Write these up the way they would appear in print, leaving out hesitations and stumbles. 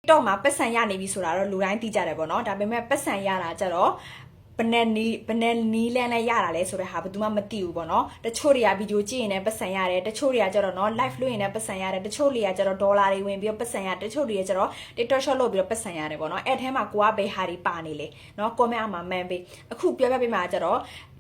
တော့မှာပတ်စံရနေပြီဆိုတာတော့လူတိုင်းသိကြတယ်ပေါ့နော်ဒါပေမဲ့ပတ်စံရတာကြတော့ဘယ်နဲ့နီးလန်းလဲရတာလဲဆိုတဲ့ဟာဘယ်သူမှမသိဘူးပေါ့နော်တချို့တွေကဗီဒီယိုကြည့်ရင်လည်းပတ်စံရတယ်တချို့တွေကကြတော့နော် live လုပ်ရင်လည်းပတ်စံရတယ်တချို့တွေကကြတော့ဒေါ်လာတွေဝင်ပြီးတော့ပတ်စံရတယ်တချို့တွေကကြတော့ TikTok shop လုပ်ပြီးတော့ပတ်စံရတယ်ပေါ့နော်အဲ့ထဲမှာကိုကဘယ်ဟာတွေပါနေလဲနော် comment အောက်မှာမှန်ပေးအခုပြောပြပေးမှာကြတော့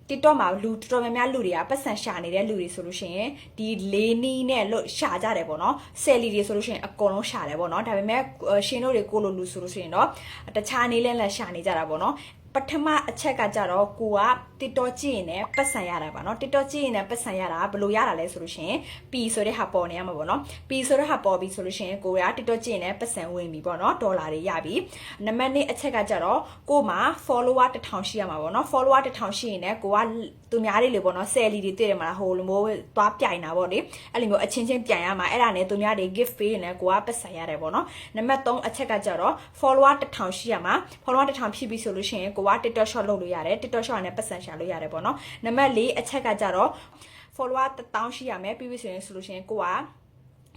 TikTok မှာလူတော်တော်များများလူတွေကပတ်စံရှာနေတဲ့လူတွေဆိုလို့ရှိရင်ဒီလေးနီးနဲ့လို့ရှာကြတယ်ပေါ့နော်ဆယ်လီတွေဆိုလို့ရှိရင်အကုန်လုံးရှာတယ်ပေါ့နော်ဒါပေမဲ့ရှင်တို့တွေကိုလိုလူဆိုလို့ရှိရင်တော့တခြားနေလဲလဲရှာနေကြတာပေါ့နော်ပထမအချက်ကကြတော့ကိုက TikTok ကြည့်ရင်လည်းပတ်စံရတာပါเนาะ TikTok ကြည့်ရင်လည်းပတ်စံရတာဘယ်လိုရတာလဲဆိုလို့ရှိရင် P ဆိုတဲ့ဟာပေါ်နေရမှာပေါ့เนาะ P ဆိုတဲ့ဟာပေါ်ပြီဆိုလို့ရှိရင်ကိုက TikTok ကြည့်ရင်လည်းပတ်စံဝင်ပြီပေါ့เนาะဒေါ်လာတွေရပြီနံပါတ်2အချက်ကကြတော့ကိုမှာ follower 1000ရှိရမှာပေါ့เนาะ follower 1000ရှိရင်လည်းကိုကသူများတွေလေပေါ့เนาะဆယ်လီတွေတွေ့တယ်မလားဟိုလိုမျိုးသွားပြိုင်တာပေါ့လေအဲ့လိုမျိုးအချင်းချင်းပြိုင်ရမှာအဲ့ဒါနဲ့သူများတွေ gift ပေးရင်လည်းကိုကပတ်စံရတယ်ပေါ့เนาะနံပါတ်3အချက်ကကြတော့ follower 1000ရှိရမှာ follower 1000ဖြစ်ပြီဆိုလို့ရှိရင်ကိုက TikTok shop လုပ်လို့ရတယ် TikTok shop နဲ့ပတ်စံရှာလို့ရတယ်ပေါ့နော်နံပါတ်4အချက်ကကြတော့ follower 1000ရှိရမယ်ပြီးပြီဆိုရင်ကိုက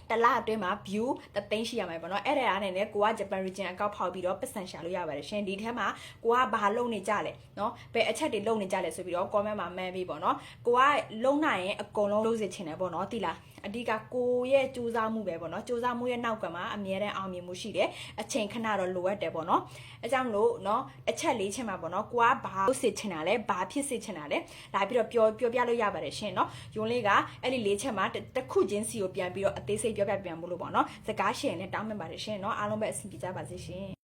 တလအတွင်းမှာ view 3,000ရှိရမယ်ပေါ့နော်အဲ့ဒါနဲ့လည်းကိုက Japan region အကောက်ဖောက်ပြီးတော့ပတ်စံရှာလို့ရပါတယ်ရှင်ဒီထဲမှာကိုကဘာလုပ်နေကြလဲနော်ဘယ်အချက်တွေလုပ်နေကြလဲဆိုပြီးတော့ comment မှာမှန်းပြီးပေါ့နော်ကိုကလုံနိုင်ရင်အကုန်လုံးလုပ်စေချင်တယ်ပေါ့နော်သိလားအဓိကကိုရဲ့စူးစမ်းမှုပဲပေါ့နော်စူးစမ်းမှုရဲ့နောက်ကမှာအမြဲတမ်းအောင်မြင်မှုရှိတယ်အချိန်ခဏတော့လိုအပ်တယ်ပေါ့နော်အဲကြောင့်မလို့နော်အချက်လေးချက်မှာပေါ့နော်ကိုကဘာလုပ်စေချင်တာလဲဘာဖြစ်စေချင်တာလဲလာပြီးတော့ပြောပြလို့ရပါတယ်ရှင်နော်ယွန်းလေးကအဲ့ဒီလေးချက်မှာတစ်ခုချင်းစီကိုပြန်ပြီးတော့အသေးစိတ်ပြောပြပြန်ဖို့လို့ပေါ့နော်စကားရှင်းနဲ့တောင်းပန်ပါတယ်ရှင်နော်အားလုံးပဲအဆင်ပြေကြပါစေရှင်